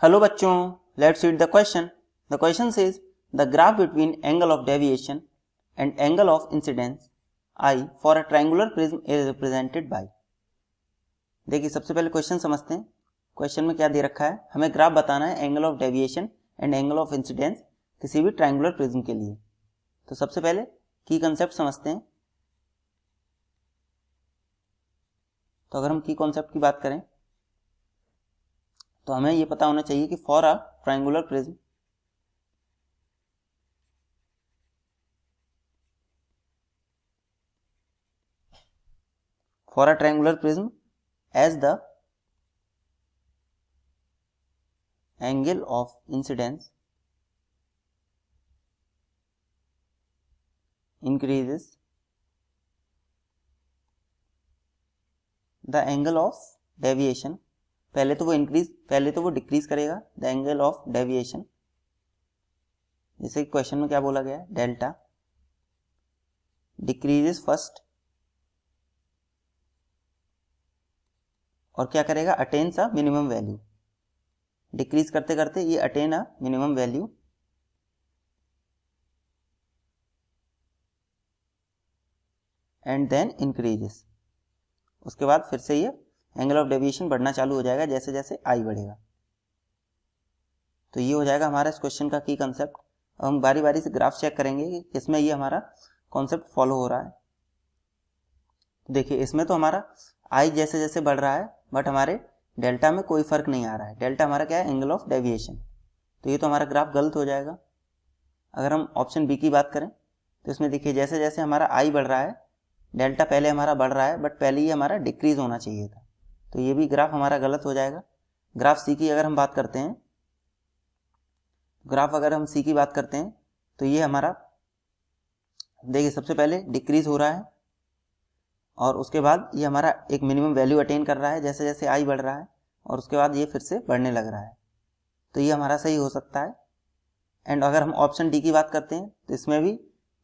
Hello बच्चों, let's read the question. The question says the graph between angle of deviation and angle of incidence I for a triangular prism is represented by. देखिए, सबसे पहले question समझते हैं. Question में क्या दे रखा है, हमें ग्राफ बताना है angle of deviation and angle of incidence किसी भी ट्रायंगुलर प्रिज्म के लिए. तो सबसे पहले की कंसेप्ट समझते हैं. तो अगर हम की कॉन्सेप्ट की बात करें तो हमें यह पता होना चाहिए कि for a triangular prism as the angle of incidence increases, the angle of deviation पहले तो वो डिक्रीज करेगा. द एंगल ऑफ डेविएशन, जैसे क्वेश्चन में क्या बोला गया है, डेल्टा डिक्रीजेस फर्स्ट और क्या करेगा, attains a minimum value. Decrease करते करते ये attain a minimum value and then increases. उसके बाद फिर से ये एंगल ऑफ डेविएशन बढ़ना चालू हो जाएगा जैसे जैसे आई बढ़ेगा. तो ये हो जाएगा हमारा इस क्वेश्चन का की कंसेप्ट. अब हम बारी बारी से ग्राफ चेक करेंगे कि किसमें ये हमारा कॉन्सेप्ट फॉलो हो रहा है. देखिए, इसमें तो हमारा आई जैसे जैसे बढ़ रहा है बट हमारे डेल्टा में कोई फर्क नहीं आ रहा है. डेल्टा हमारा क्या है, एंगल ऑफ डेविएशन. तो ये तो हमारा ग्राफ गलत हो जाएगा. अगर हम ऑप्शन बी की बात करें तो इसमें देखिए जैसे जैसे हमारा आई बढ़ रहा है, डेल्टा पहले हमारा बढ़ रहा है बट पहले ही हमारा डिक्रीज होना चाहिए था. तो ये भी ग्राफ हमारा गलत हो जाएगा. ग्राफ सी की अगर हम बात करते हैं, तो ये हमारा देखिए सबसे पहले डिक्रीज हो रहा है और उसके बाद ये हमारा एक मिनिमम वैल्यू अटेन कर रहा है जैसे जैसे आई बढ़ रहा है और उसके बाद ये फिर से बढ़ने लग रहा है. तो ये हमारा सही हो सकता है. एंड अगर हम ऑप्शन डी की बात करते हैं तो इसमें भी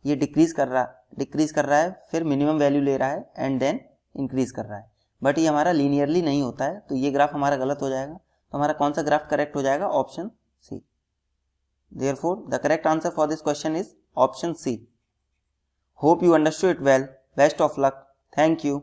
ये डिक्रीज कर रहा है, फिर मिनिमम वैल्यू ले रहा है एंड देन इंक्रीज कर रहा है. बट ये हमारा लीनियरली नहीं होता है, तो ये ग्राफ हमारा गलत हो जाएगा. तो हमारा कौन सा ग्राफ करेक्ट हो जाएगा, option c. Therefore, the correct answer for this question is option C. Hope you understood it well. Best of luck. Thank you.